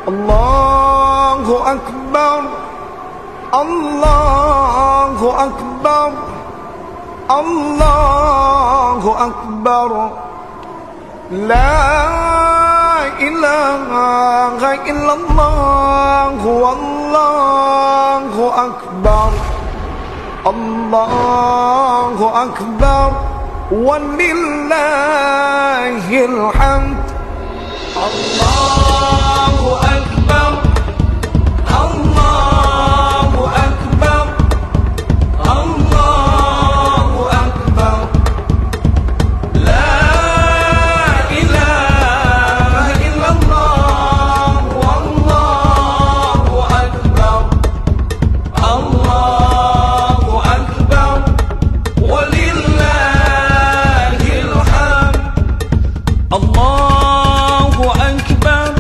Allahu Akbar, Allahu Akbar, Allahu Akbar. La ilaha illallah, Wallahu Akbar, Allahu Akbar, walillahil hamd. Allahu Akbar, Allahu Akbar, Allahu Akbar. La ilaha illallah, Wallahu Akbar, Allahu Akbar, walillahil hamd. Allahu Akbar,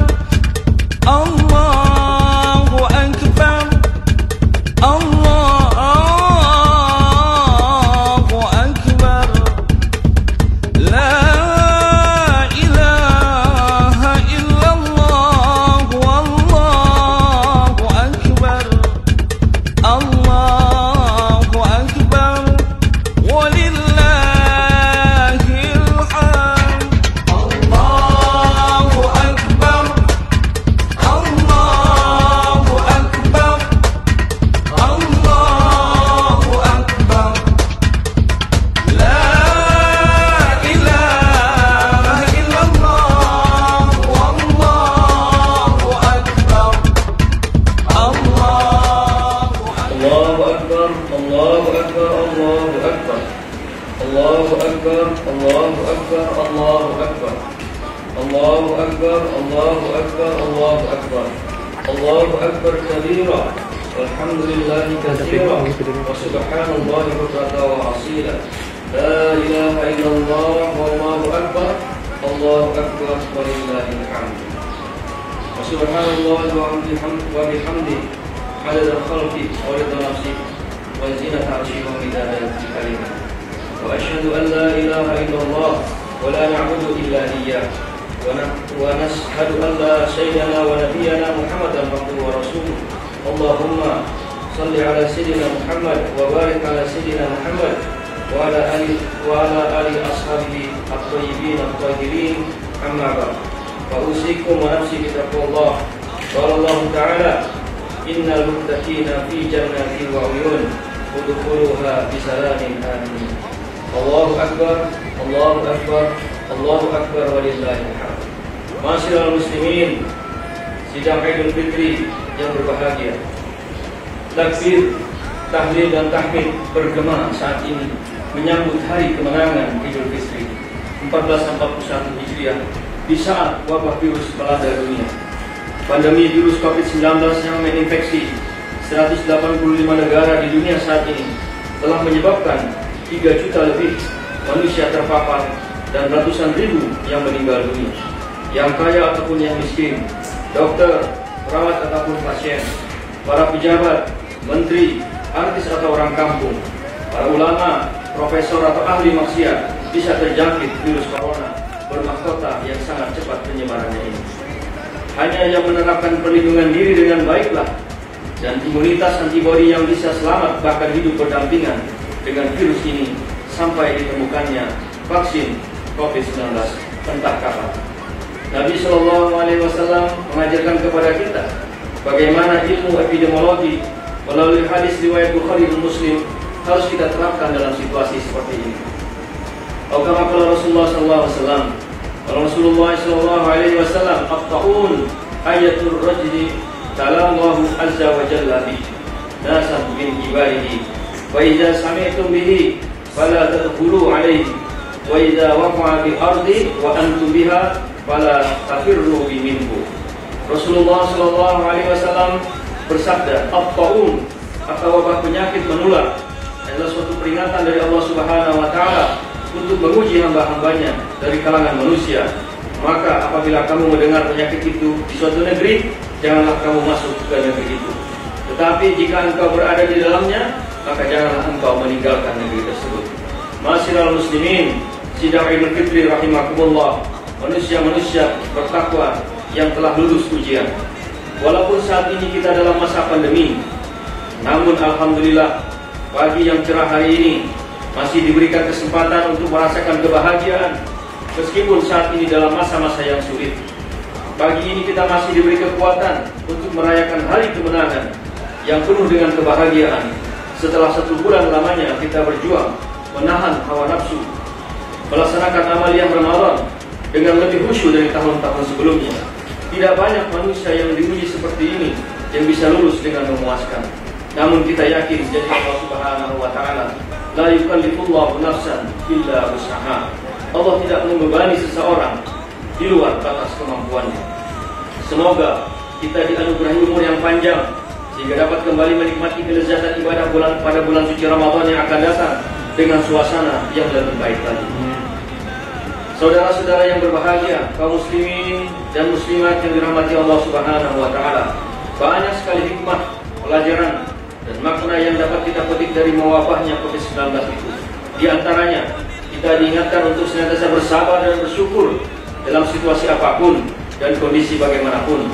Allahu Akbar, Allahu Akbar. La ilaha illallah, Wallahu Akbar, Allahu Akbar, walillahil hamd. Allahu Akbar, Allahu Akbar, Allahu Akbar. La ilaha illallah, Wallahu Akbar, Allahu Akbar, Allahu Akbar, Allahu Akbar, Allahu Akbar, Allahu Akbar, Allahu Akbar, Allahu Akbar, Allahu Akbar, Allahu Akbar, Allahu Akbar kabira, walhamdulillahi katsira, wa subhanallahi bukratan wa asila. La ilaha illallah, wallahu akbar, Allahu akbar, walillahil hamd. Wa subhanallahi wa bihamdihi adada khalqi wa rida nafsi wa zinata arshi wa midada kalimah. Wa asyhadu an la ilaha illallah wa la na'budu illa iyyah wa nashhadu an la sayyidana wa nabiyyana Muhammadan abduhu wa rasuluh. Allahumma salli ala sayyidina Muhammad wa barik ala sayyidina Muhammad wa ala ali ashabihi at-thayyibin at-tahirin. Amma ba'd. Fa usikum wa nafsi bi taqwallah. Qala Allah ta'ala: innal muttaqina fi jannatin wa 'uyun udkhuluha bisalamin amin. Allahu akbar, Allahu akbar, Allahu akbar, walillahil hamd. Masyiral muslimin, sidang Idul Fitri yang berbahagia. Takbir, tahlil dan tahmid bergema saat ini menyambut hari kemenangan Idul Fitri 1441 Hijriah di saat wabah virus melanda dunia. Pandemi virus COVID-19 yang menginfeksi 185 negara di dunia saat ini telah menyebabkan 3 juta lebih manusia terpapar dan ratusan ribu yang meninggal dunia. Yang kaya ataupun yang miskin, dokter, perawat ataupun pasien, para pejabat, menteri, artis atau orang kampung, para ulama, profesor atau ahli maksiat bisa terjangkit virus corona bermahkota yang sangat cepat penyebarannya ini. Hanya yang menerapkan perlindungan diri dengan baiklah dan imunitas antibodi yang bisa selamat bahkan hidup berdampingan dengan virus ini sampai ditemukannya vaksin COVID-19 entah kapan. Nabi Shallallahu Alaihi Wasallam mengajarkan kepada kita bagaimana ilmu epidemiologi melalui hadis riwayat Bukhari dan Muslim harus kita terapkan dalam situasi seperti ini. Kama qala Rasulullah Sallallahu Alaihi Wasallam, Rasulullah Sallallahu Alaihi Wasallam, at-ta'un ayatul rajli talallahu azza wa jalla bi nasan min ibadihi wa idza sami'tum bihi fala tadkhulu alaihi wa idza waqa'a bi ardi wa antum biha fala tafirru minhu. Rasulullah Sallallahu Alaihi Wasallam bersabda, at-ta'un atau wabah penyakit menular adalah suatu peringatan dari Allah Subhanahu Wa Taala untuk menguji hamba-hambanya dari kalangan manusia. Maka apabila kamu mendengar penyakit itu di suatu negeri, janganlah kamu masuk ke negeri itu. Tetapi jika engkau berada di dalamnya, maka janganlah engkau meninggalkan negeri tersebut. Masyiral muslimin, sidang Idul Fitri rahimakumullah, manusia-manusia bertakwa yang telah lulus ujian. Walaupun saat ini kita dalam masa pandemi, namun alhamdulillah pagi yang cerah hari ini masih diberikan kesempatan untuk merasakan kebahagiaan meskipun saat ini dalam masa-masa yang sulit. Pagi ini kita masih diberi kekuatan untuk merayakan hari kemenangan yang penuh dengan kebahagiaan. Setelah 1 bulan lamanya kita berjuang menahan hawa nafsu, melaksanakan amaliyah Ramadan dengan lebih khusyuk dari tahun-tahun sebelumnya. Tidak banyak manusia yang diuji seperti ini yang bisa lulus dengan memuaskan. Namun kita yakin janji Allah Subhanahu wa taala, la yukallifullahu nafsan illa wus'aha. Allah tidak membebani seseorang di luar batas kemampuannya. Semoga kita dianugerahi umur yang panjang sehingga dapat kembali menikmati kelezatan ibadah pada bulan suci Ramadan yang akan datang dengan suasana yang lebih baik lagi. Saudara-saudara yang berbahagia, kaum muslimin dan muslimat yang dirahmati Allah Subhanahu wa taala, banyak sekali hikmah, pelajaran dan makna yang dapat kita petik dari mewabahnya COVID-19 itu. Di antaranya, kita diingatkan untuk senantiasa bersabar dan bersyukur dalam situasi apapun dan kondisi bagaimanapun.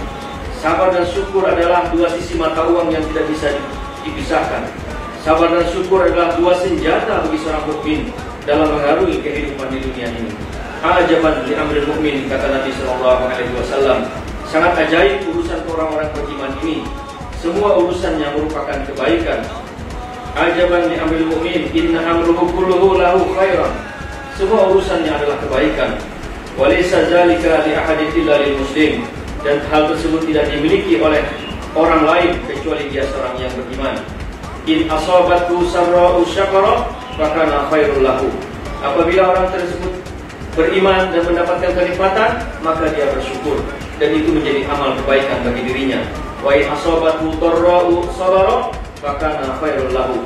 Sabar dan syukur adalah dua sisi mata uang yang tidak bisa dipisahkan. Sabar dan syukur adalah dua senjata bagi seorang mukmin dalam mengarungi kehidupan di dunia ini. Ajaban li amril mukmin, kata Nabi sallallahu alaihi wasallam. Sangat ajaib urusan orang-orang beriman ini. Semua urusannya merupakan kebaikan. Ajaban li amril mukmin, inna amruhu kulluhu lahu khairan. Semua urusannya adalah kebaikan. Walaysa dzalika li ahadin illa lil muslim. Dan hal tersebut tidak dimiliki oleh orang lain kecuali dia seorang yang beriman. In asabathu sarra'u syakara fakana khairul lahu. Apabila orang tersebut beriman dan mendapatkan kenikmatan, maka dia bersyukur dan itu menjadi amal kebaikan bagi dirinya. Wa in asabathu darra'u sabara fakana khairul lahu.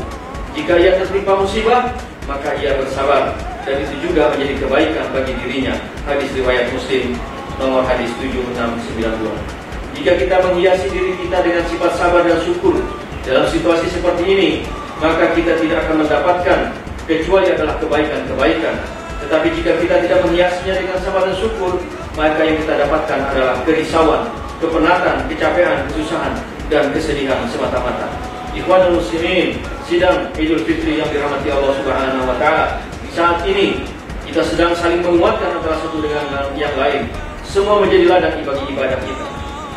Jika ia tertimpa musibah, maka ia bersabar dan itu juga menjadi kebaikan bagi dirinya. Hadis riwayat Muslim nomor hadis 7692. Jika kita menghiasi diri kita dengan sifat sabar dan syukur dalam situasi seperti ini, maka kita tidak akan mendapatkan kecuali adalah kebaikan-kebaikan. Tetapi jika kita tidak menghiasinya dengan sabar dan syukur, maka yang kita dapatkan adalah kerisauan, kepenatan, kecapean, kesusahan, dan kesedihan semata-mata. Ikhwanul muslimin, sidang Idul Fitri yang dirahmati Allah Subhanahu wa taala. Saat ini kita sedang saling menguatkan antara satu dengan yang lain. Semua menjadi ladang bagi ibadah kita.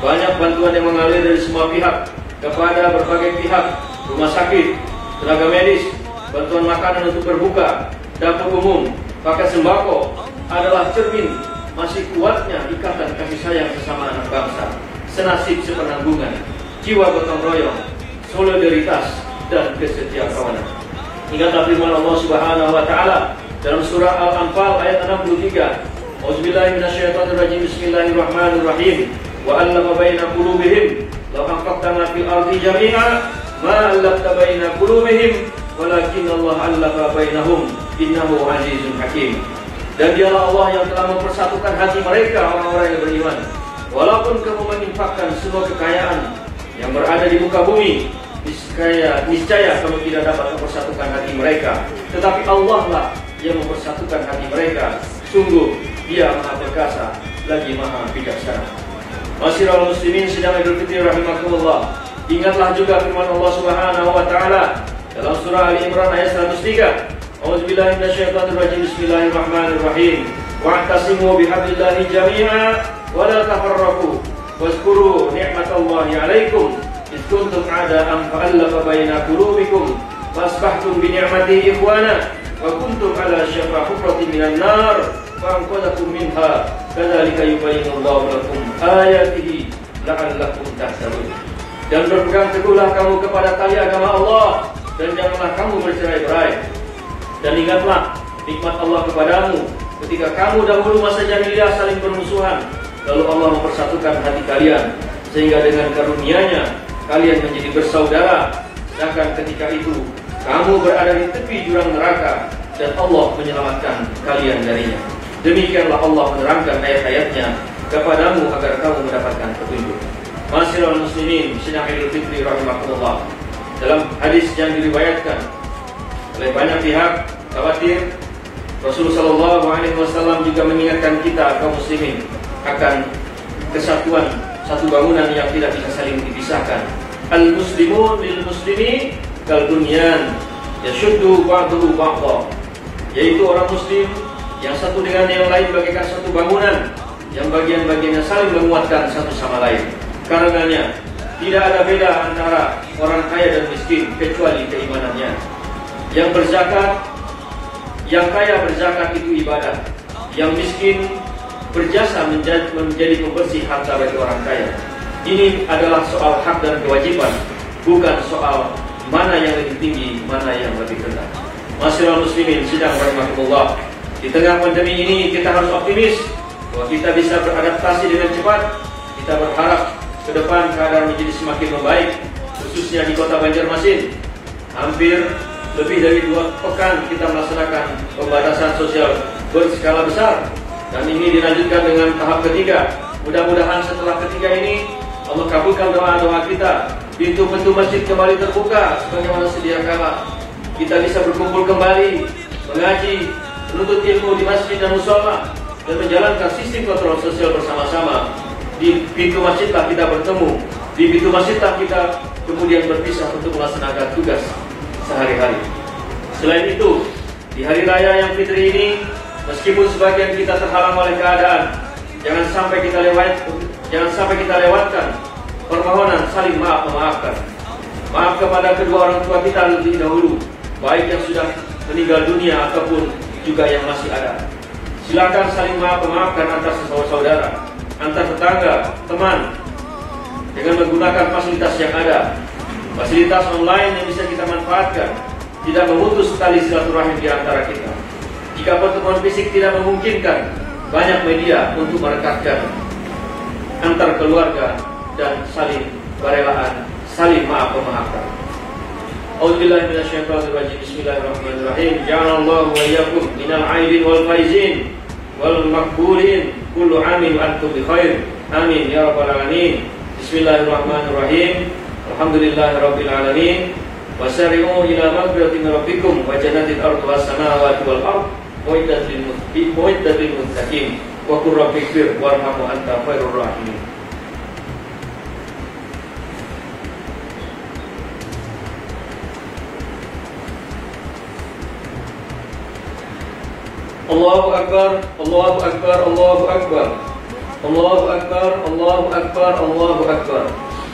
Banyak bantuan yang mengalir dari semua pihak kepada berbagai pihak, rumah sakit, tenaga medis, bantuan makanan untuk berbuka, dapur umum, paket sembako adalah cermin masih kuatnya ikatan kasih sayang sesama anak bangsa, senasib sepenanggungan, jiwa gotong royong, solidaritas dan kesetiakawanan. Ingatlah firman Allah Subhanahu wa taala dalam surah Al-Anfal ayat 63. Auzubillahi minasyaitonirrajim. Bismillahirrahmanirrahim. Wa allama baina qulubihim law anfaqta ma fil ardi jami'a ma allafta baina qulubihim walakin Allah allafa bainahum innahu azizun hakim. Dan dialah Allah yang telah mempersatukan hati mereka, orang-orang yang beriman. Walaupun kamu menginfakkan semua kekayaan yang berada di muka bumi, niscaya kamu tidak dapat mempersatukan hati mereka. Tetapi Allah lah yang mempersatukan hati mereka. Sungguh Dia Maha Perkasa lagi Maha Bijaksana. Masyiral muslimin sidang Idul Fitri rahimakumullah. Ingatlah juga firman Allah Subhanahu wa taala dalam surah Ali Imran ayat 103. Auzubillahi minasyaitonirrajim. Bismillahirrahmanirrahim. Wa'tasimu bihablillahi jami'a wa la tafarraqu. Wazkuru ni'matallahi 'alaikum id kuntum a'da'an fa'alafa baina qulubikum fasbahtum bi ni'matihi ikhwana wa kuntum 'ala syafa hufratin minan nar fa'anqadhakum minha kadzalika yubayyinullahu lakum ayatihi la'allakum tahtadun. Dan berpegang teguhlah kamu kepada tali agama Allah dan janganlah kamu bercerai-berai. Dan ingatlah nikmat Allah kepadamu ketika kamu dahulu masa jahiliyah saling bermusuhan, lalu Allah mempersatukan hati kalian sehingga dengan karunia-Nya kalian menjadi bersaudara. Sedangkan ketika itu kamu berada di tepi jurang neraka dan Allah menyelamatkan kalian darinya. Demikianlah Allah menerangkan ayat-ayatnya kepadamu agar kamu mendapatkan petunjuk. Masyiral muslimin sidang Idul Fitri rahimakumullah. Dalam hadis yang diriwayatkan oleh banyak pihak, khawatir Rasulullah SAW juga mengingatkan kita kaum muslimin akan kesatuan satu bangunan yang tidak bisa saling dipisahkan. Al-muslimun lil muslimi kal bunyan yashuddu ba'duhu ba'dha, yaitu orang muslim yang satu dengan yang lain bagaikan satu bangunan yang bagian-bagiannya saling menguatkan satu sama lain. Karenanya tidak ada beda antara orang kaya dan miskin kecuali keimanannya. Yang berzakat, yang kaya berzakat itu ibadah. Yang miskin berjasa menjadi pembersih harta bagi orang kaya. Ini adalah soal hak dan kewajiban, bukan soal mana yang lebih tinggi, mana yang lebih rendah. Masyaallah muslimin sidang rahimakumullah. Di tengah pandemi ini kita harus optimis bahwa kita bisa beradaptasi dengan cepat. Kita berharap ke depan keadaan menjadi semakin membaik, khususnya di kota Banjarmasin. Hampir lebih dari 2 pekan kita melaksanakan pembatasan sosial berskala besar, dan ini dilanjutkan dengan tahap ketiga. Mudah-mudahan setelah ketiga ini Allah kabulkan doa-doa kita, pintu-pintu masjid kembali terbuka sebagaimana sedia kala. Kita bisa berkumpul kembali, mengaji, menuntut ilmu di masjid dan mushola, dan menjalankan sistem kontrol sosial bersama-sama. Di pintu masjidlah kita bertemu, di pintu masjidlah kita kemudian berpisah untuk melaksanakan tugas sehari-hari. Selain itu, di hari raya yang fitri ini, meskipun sebagian kita terhalang oleh keadaan, jangan sampai kita lewatkan permohonan saling memaafkan. Maaf kepada kedua orang tua kita lebih dahulu, baik yang sudah meninggal dunia ataupun juga yang masih ada. Silakan saling memaafkan antar saudara, antar tetangga, teman, dengan menggunakan fasilitas yang ada. Fasilitas online yang bisa kita manfaatkan, tidak memutus tali silaturahim di antara kita. Jika pertemuan fisik tidak memungkinkan, banyak media untuk merekatkan antar keluarga dan saling berelaan, saling maafkan. A'udzubillahi minasyaitonir rajim. Bismillahirrahmanirrahim. Ja'alallahu wa iyyakum minal aidin wal faizin wal maqbulin. Kullu amin wa antum bi khair. Amin ya rabbal alamin. Bismillahirrahmanirrahim. Alhamdulillahirabbil alamin. Wasari'u ila maghfiratin min rabbikum wa jannatin arduha as-samawati wal ardh mu'iddatil muttaqin. Wa qur rabbighfir warhamhu anta khairur rahimin. Allahu akbar, Allahu akbar, Allahu akbar. Allahu akbar, Allahu akbar, Allahu akbar.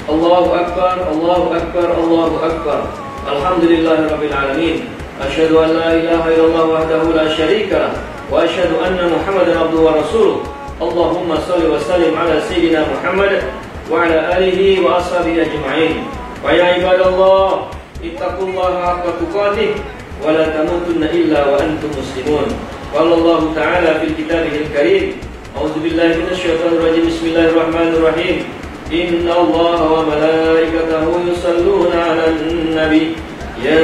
Allahu akbar, Allahu akbar, Allahu akbar. Alhamdulillahirabbil alamin. Asyhadu an la ilaha illallah wahdahu la syarika lah wa asyhadu anna Muhammadan abduhu wa rasuluh. Allahumma shalli wa sallim ala sayyidina Muhammad wa ala alihi wa ashabihi ajma'in. Wa ya ibadallah, ittaqullaha haqqa tuqatih wa la tamutunna illa wa antum muslimun. Qala Allah ta'ala fil kitabihil karim. A'udzu billahi minasyaitonir rajim. Bismillahirrahmanirrahim. Inna Allaha wa malaikatahu yusalluna 'alan nabi. Ya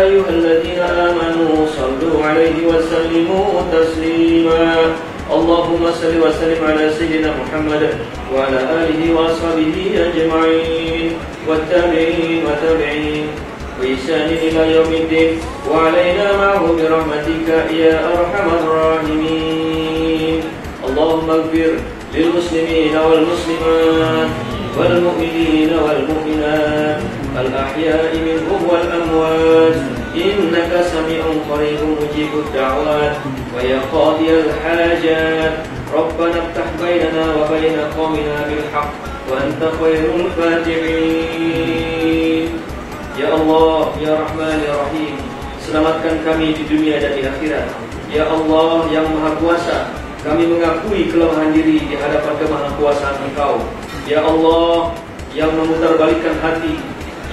ayyuhalladzina amanu sallu 'alaihi wa sallimu taslima. Allahumma salli wa sallim ala sayyidina Muhammad wa ala alihi wa ashabihi ajma'in. Wattabi'in wa tabi'in wa ihsanin ila yaumiddin wa 'alaina ma'ahu bi rahmatika ya arhamar rahimin. Allahumma ighfir lil muslimina wal muslimat wal mu'minina wal mu'minat al ahya'i minhum wal amwat innaka sami'un qaribun mujibud da'wat wa ya qadiyal hajat rabbana iftah bainana wa baina qaumina bil haqq wa anta khairul fatihin. Ya Allah, ya Rahman, ya Rahim, selamatkan kami di dunia dan di akhirat. Ya Allah yang Maha Kuasa, kami mengakui kelemahan diri di hadapan kemahakuasaan Engkau. Ya Allah yang memutarbalikkan hati,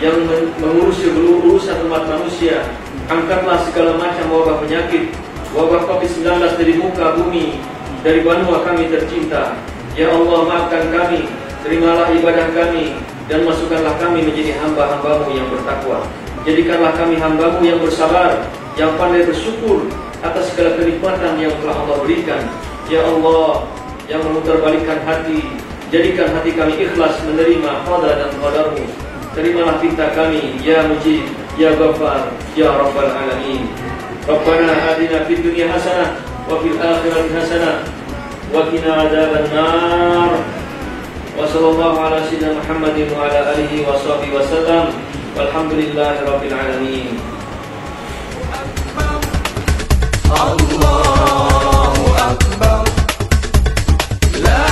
yang mengurusi urusan umat manusia, angkatlah segala macam wabah penyakit, wabah COVID-19 dari muka bumi, dari benua kami tercinta. Ya Allah, maafkan kami, terimalah ibadah kami, dan masukkanlah kami menjadi hamba-hambamu yang bertakwa. Jadikanlah kami hambamu yang bersabar, yang pandai bersyukur atas segala kenikmatan yang telah Allah berikan. Ya Allah yang memutarbalikkan hati, jadikan hati kami ikhlas menerima qada dan qadarmu. Terimalah pinta kami, ya Mujib, ya Ghaffar, ya Rabbal Alamin. Rabbana atina fid dunya hasanah wa fil akhirati hasanah wa qina adzaban nar. Wa sallallahu ala sayyidina Muhammadin wa ala alihi wa sahbihi wa sallam. Walhamdulillahi rabbil alamin. Allahu Akbar. La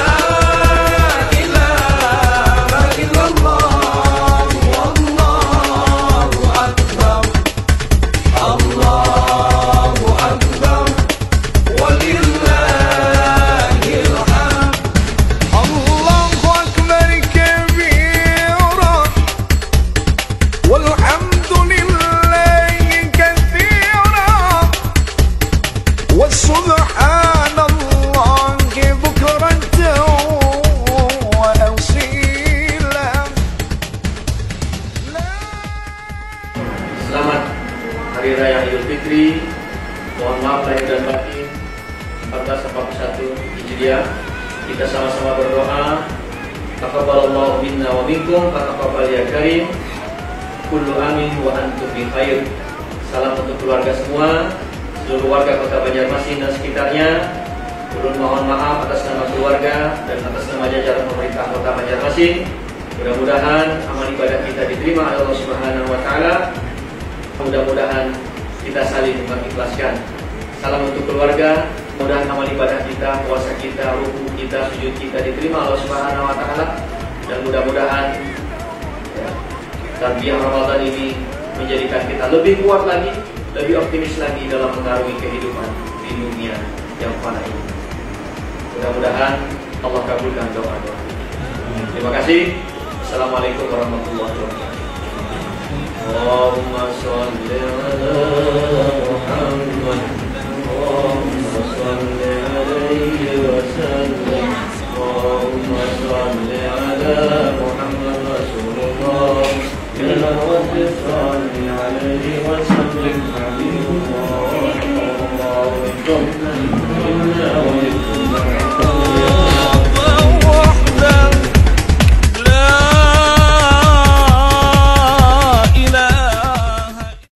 ilaha illallah. Wallahu Akbar. Allahu Akbar. Walillahil hamd. Allahu Akbar kabira. Walhamdulillahi katsira. وسبحان الله بكرة وأصيلا. Selamat Hari Raya Idul Fitri. Mohon maaf lahir dan batin. 1441 Hijriah. Kita sama-sama berdoa. Taqabbalallahu minna wa minkum, taqabbal ya karim. Kullu amin wa antum bi khair. Salam untuk keluarga semua, seluruh warga Kota Banjarmasin dan sekitarnya. Ulun mohon maaf atas nama keluarga dan atas nama jajaran pemerintah Kota Banjarmasin. Mudah-mudahan amal ibadah kita diterima oleh Allah Subhanahu wa taala. Mudah-mudahan kita saling mengikhlaskan. Salam untuk keluarga. Mudah-mudahan amal ibadah kita, puasa kita, ruku kita, sujud kita diterima Allah Subhanahu wa taala. Dan mudah-mudahan tarbiyah Ramadan ini menjadikan kita lebih kuat lagi, lebih optimis lagi dalam mengarungi kehidupan di dunia yang fana ini. Mudah-mudahan Allah kabulkan doa-doa. Terima kasih. Assalamualaikum warahmatullahi wabarakatuh. Allahumma sholli ala Muhammad. Allahumma sholli alaihi wa sallam. Allahumma sholli ala Muhammad Rasulullah. Ya Rabbi